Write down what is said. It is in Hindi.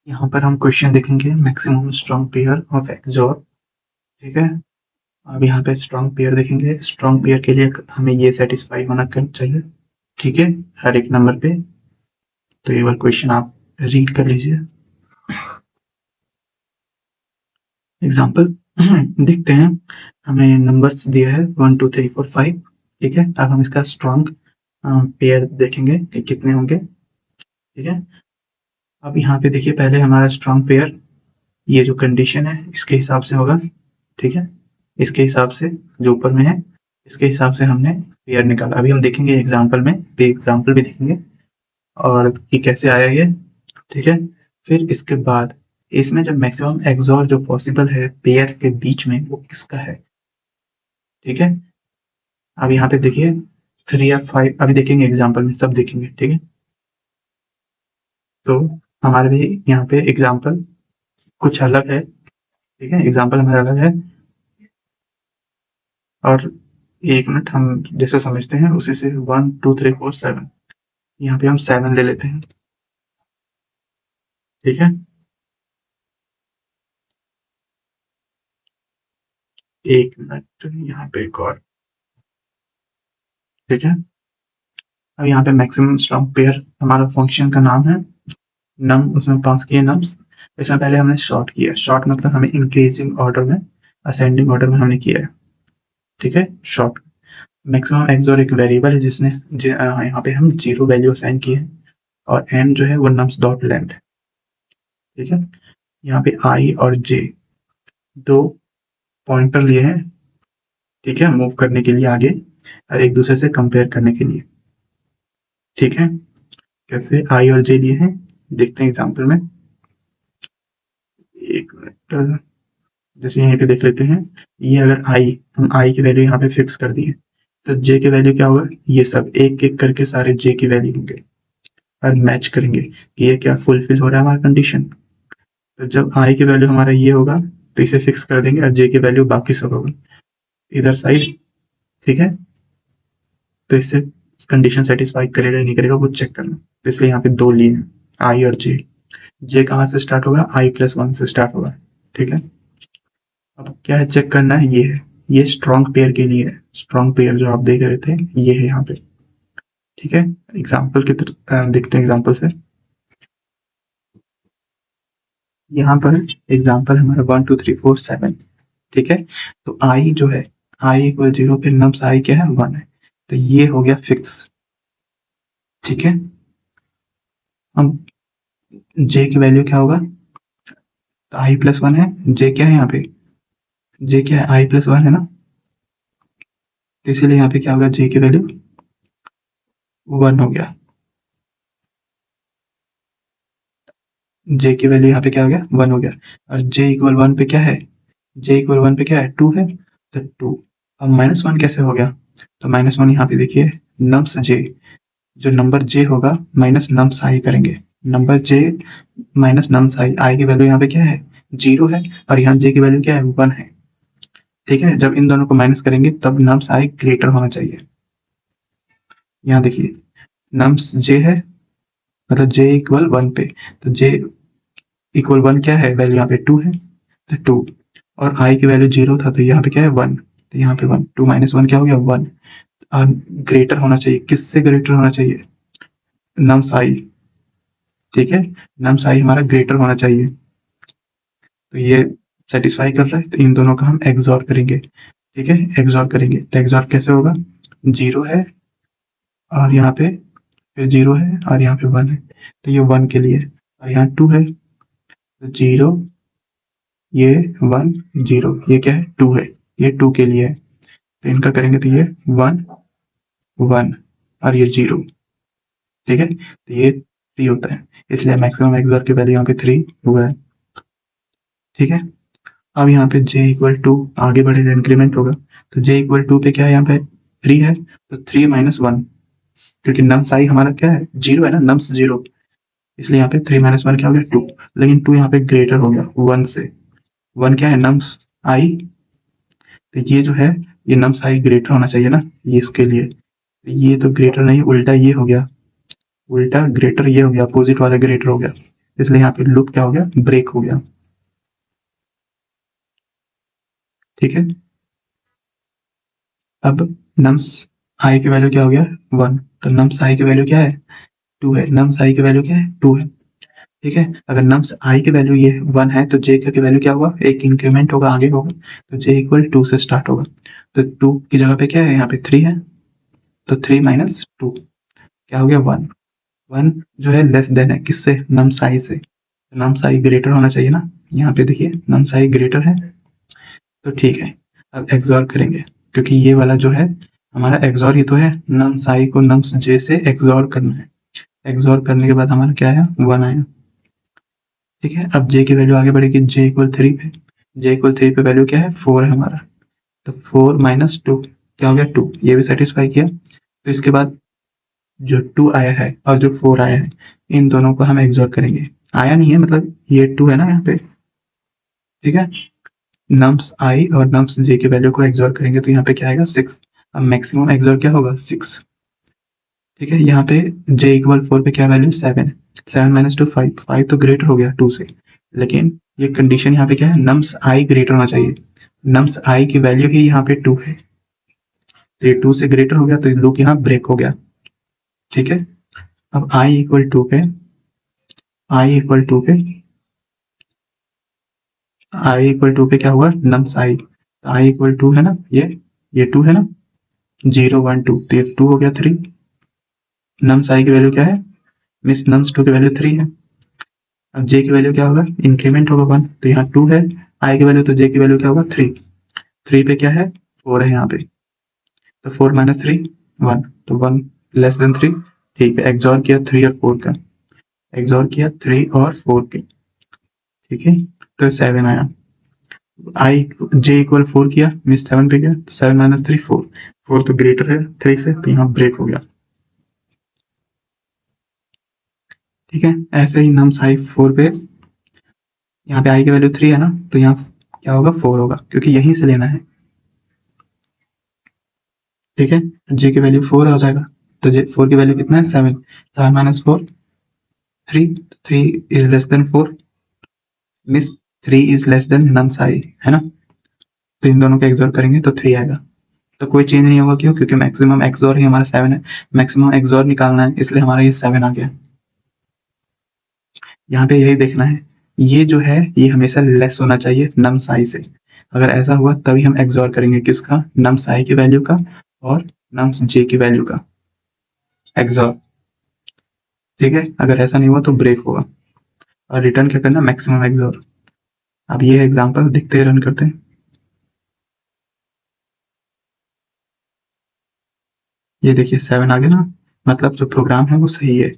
यहाँ पर हम क्वेश्चन देखेंगे maximum strong pair of xor. ठीक है, अब यहाँ पे स्ट्रॉन्ग पेयर देखेंगे। स्ट्रॉन्ग पेयर के लिए हमें ये सेटिस्फाई होना चाहिए, ठीक है, हर एक नंबर पे। तो एक बार क्वेश्चन आप रीड कर लीजिए। एग्जाम्पल देखते हैं। हमें नंबर्स दिया है 1 2 3 4 5। ठीक है, अब हम इसका स्ट्रॉन्ग पेयर देखेंगे कि कितने होंगे। ठीक है, अब यहाँ पे देखिए, पहले हमारा स्ट्रॉन्ग पेयर ये जो कंडीशन है इसके हिसाब से होगा। ठीक है, इसके हिसाब से जो ऊपर में है इसके हिसाब से हमने पेयर निकाला। अभी हम देखेंगे एग्जाम्पल में, एग्जाम्पल भी देखेंगे और कि कैसे आया ये। ठीक है, फिर इसके बाद इसमें जब मैक्सिमम एक्सोर जो पॉसिबल है पेयर्स के बीच में वो किसका है। ठीक है, अब यहाँ पे देखिए 3 या 5, अभी देखेंगे एग्जाम्पल में, सब देखेंगे। ठीक है, तो हमारे भी यहाँ पे एग्जाम्पल कुछ अलग है। ठीक है, एग्जाम्पल हमारा अलग है और 1 मिनट हम जैसे समझते हैं उसी से 1 2 3 4 7, यहाँ पे हम 7 ले लेते हैं। ठीक है, 1 मिनट यहाँ पे एक और। ठीक है, अब यहाँ पे मैक्सिमम स्ट्रॉन्ग पेयर हमारा फंक्शन का नाम है नम, उसमें पास किए नम्स। इसमें पहले हमने शॉर्ट किया, शॉर्ट मतलब हमें इंक्रीजिंग ऑर्डर में, असेंडिंग ऑर्डर में हमने किया है। ठीक है, शॉर्ट। मैक्सिमम एक्सोर एक वेरिएबल है जिसने यहाँ पे हम 0 वैल्यू असाइन किए हैं और एन जो है वो नम्स डॉट लेंथ है। ठीक है, यहाँ पे आई और जे दो पॉइंटर लिए हैं। ठीक है, मूव करने के लिए आगे और एक दूसरे से कंपेयर करने के लिए। ठीक है, कैसे आई और जे लिए हैं देखते हैं एग्जाम्पल में। 1 मिनट, जैसे यहीं पे देख लेते हैं। ये अगर आई, हम आई की वैल्यू यहाँ पे फिक्स कर दिए तो जे की वैल्यू क्या होगा, ये सब एक एक करके सारे जे की वैल्यू होंगे और मैच करेंगे कि ये क्या फुलफिल हो रहा है हमारा कंडीशन। तो जब आई की वैल्यू हमारा ये होगा तो इसे फिक्स कर देंगे और जे की वैल्यू बाकी सब होगा इधर साइड। ठीक है, तो इससे कंडीशन सेटिस्फाई करेगा नहीं करेगा वो चेक करना। तो इसलिए यहाँ पे 2 लिए हैं, आई और जे। जे कहाँ से स्टार्ट होगा, i+1 से स्टार्ट होगा। ठीक है, अब क्या है चेक करना है, ये है, ये स्ट्रॉन्ग पेयर के लिए है। स्ट्रॉन्ग पेयर जो आप देख रहे थे ये है यहाँ पे। ठीक है, एग्जाम्पल की तरह देखते हैं एग्जाम्पल से। यहाँ पर एग्जाम्पल हमारा 1 2 3 4 7। ठीक है, तो आई जो है, आई इक्वल 0 पे नम्स आई क्या है 1 है, तो ये हो गया फिक्स। ठीक है, अब जे की वैल्यू क्या होगा, तो i+1 है, जे क्या है यहाँ पे, जे क्या है i+1 है ना, तो इसीलिए यहाँ पे क्या होगा, जे की वैल्यू 1 हो गया। जे की वैल्यू यहाँ पे क्या हो गया, 1 हो गया। और जे इक्वल 1 पे क्या है, जे इक्वल 1 पे क्या है 2 है, तो 2। अब -1 कैसे हो गया, तो -1 यहाँ पे देखिए नम्स जे, जो नंबर जे होगा माइनस नम्स आई करेंगे। नंबर जे माइनस नम्स आई की वैल्यू यहाँ पे क्या है 0 है और यहाँ जे की वैल्यू क्या है 1 है। ठीक है, जब इन दोनों को माइनस करेंगे तब नम्स आई ग्रेटर होना चाहिए। यहाँ देखिए नम्स जे है, मतलब जे इक्वल 1 पे, तो जे इक्वल 1 क्या है, वैल्यू यहाँ पे 2 है, तो 2। और आई की वैल्यू 0 था तो यहाँ पे क्या है 1, तो यहाँ पे 1, 2 - 1 क्या हो गया 1। और ग्रेटर होना चाहिए, किससे ग्रेटर होना चाहिए, नम्स आई। ठीक है, नम्स आई हमारा ग्रेटर होना चाहिए, तो ये सेटिस्फाई कर रहा है, तो इन दोनों का हम एक्सॉर करेंगे। ठीक है, एक्सॉर करेंगे तो एक्सॉर कैसे होगा, 0 है और यहाँ पे फिर 0 है और यहाँ पे 1 है, तो ये 1 के लिए, और यहाँ 2 है तो 0, ये 1 0, ये क्या है 2 है, ये 2 के लिए है, तो इनका करेंगे तो ये 1 1 और ये 0। ठीक है, तो ये 3 होता है, इसलिए मैक्सिमम एक्सॉर की वैल्यू यहाँ पे 3 हुआ है। ठीक है, अब यहाँ पे j इक्वल टू आगे बढ़ेगा इंक्रीमेंट होगा, तो j इक्वल टू पे क्या है यहाँ पे 3 है, तो 3 - 1, क्योंकि नम्स आई हमारा क्या है 0 है ना, नम्स 0, इसलिए यहाँ पे 3 - 1 क्या हो गया 2। लेकिन 2 यहाँ पे ग्रेटर हो गया 1 से, 1 क्या है नम्स आई, तो ये जो है ये नम्स आई ग्रेटर होना चाहिए ना, ये इसके लिए, तो ये तो ग्रेटर नहीं, उल्टा ये हो गया, उल्टा ग्रेटर ये हो गया, अपोजिट वाला ग्रेटर हो गया। इसलिए यहाँ पे लूप क्या हो गया, ब्रेक हो गया। ठीक है, अब नम्स आई की वैल्यू क्या हो गया, 1। तो नम्स आई की वैल्यू क्या है, 2 है। नम्स आई की वैल्यू क्या है, 2 है। ठीक है, अगर नम्स आई की वैल्यू ये 1 है तो जे की वैल्यू क्या होगा, एक इंक्रीमेंट होगा, आगे होगा, तो जे इक्वल 2 से स्टार्ट होगा। तो 2 की जगह पे क्या है, यहाँ पे 3 है, तो 3 माइनस 2 क्या हो गया, 1। 1 जो है लेस देन है किससे, नम्स आई से, नम्स आई ग्रेटर होना चाहिए ना। यहाँ पे देखिए नम्स आई ग्रेटर है, तो ठीक है। अब एक्सॉर करेंगे, क्योंकि ये वाला जो है हमारा एक्सॉर ही तो है, नम्स आई को नम्स जे से एक्सॉर करना है। एक्सॉर करने के बाद हमारा क्या आया, 1 आया। ठीक है, अब जे की वैल्यू आगे बढ़ेगी, जे इक्वल 3 पे। जे इक्वल 3 पे वैल्यू क्या है, 4 है हमारा, तो 4 माइनस 2 क्या हो गया, 2। ये भी सेटिस्फाई किया। तो इसके बाद जो 2 आया है और जो 4 आया है, इन दोनों को हम एक्सॉर करेंगे। आया नहीं है मतलब ये 2 है ना यहाँ पे। ठीक है, नम्स आई और नम्स जे की वैल्यू को एक्सॉर करेंगे तो यहाँ पे क्या आएगा, 6। अब मैक्सिमम एक्सॉर क्या होगा, 6। ठीक है, यहाँ पे जे इक्वल 4 पे क्या वैल्यू, 7 है। 7 माइनस 2 5, 5 तो ग्रेटर हो गया 2 से, लेकिन ये कंडीशन यहाँ पे क्या है, नम्स आई ग्रेटर होना चाहिए। नम्स आई की वैल्यू ही यहाँ पे 2 है, तो ये 2 से ग्रेटर हो गया, तो लूप यहाँ ब्रेक हो गया। ठीक है, अब आई इक्वल 2 पे, आई इक्वल 2 पे, आई इक्वल 2 पे क्या हुआ, नम्स आई, आई इक्वल 2 है ना, ये 2 है ना, 0 1 2, तो ये 2 हो गया 3। नम्स आई की वैल्यू क्या है, मिस नम्स 2 की वैल्यू 3 है। अब जे की वैल्यू क्या होगा, इंक्रीमेंट होगा 1, तो यहाँ 2 है। आई की वैल्यू, तो जे की वैल्यू क्या होगा, 3। 3 पे क्या है, 4 है यहाँ पे, तो 4 माइनस 3 1, तो 1 लेस देन 3। ठीक है, एक्सॉर किया 3 और 4 का, एक्सॉर किया 3 और 4 के। ठीक है, तो 7 आया। आई जे इक्वल 4 किया, मीन 7 पे गया, तो 7 माइनस 3 4, 4 तो ग्रेटर है 3 से, तो यहाँ ब्रेक हो गया। ठीक है, ऐसे ही नम्स आई 4 पे, यहाँ पे आई की वैल्यू 3 है ना, तो यहाँ क्या होगा, 4 होगा, क्योंकि यहीं से लेना है। ठीक है, जे की वैल्यू 4 हो जाएगा, तो जे 4 की वैल्यू कितना है, 7। 7 माइनस 4 3, 3 इज लेस देन 4, मिस 3 इज लेस देन नम्स आई, है ना। तो इन दोनों को एक्सोर करेंगे तो 3 आएगा, तो कोई चेंज नहीं होगा, क्यों, क्योंकि मैक्सिमम एक्सोर ही हमारा 7 है, मैक्सिमम एक्सोर निकालना है, इसलिए हमारा ये 7 आ गया। यहाँ पे यही देखना है, ये जो है ये हमेशा लेस होना चाहिए नम्स आई से। अगर ऐसा हुआ तभी हम एक्सोर करेंगे, किसका, नम्स आई की वैल्यू का और नम्स जे की वैल्यू का एक्सोर। ठीक है, अगर ऐसा नहीं हुआ तो ब्रेक होगा, और रिटर्न क्या करना, मैक्सिमम एक्सोर। अब ये एग्जांपल दिखते ही रन करते हैं। ये देखिए 7 आ गया ना, मतलब जो प्रोग्राम है वो सही है।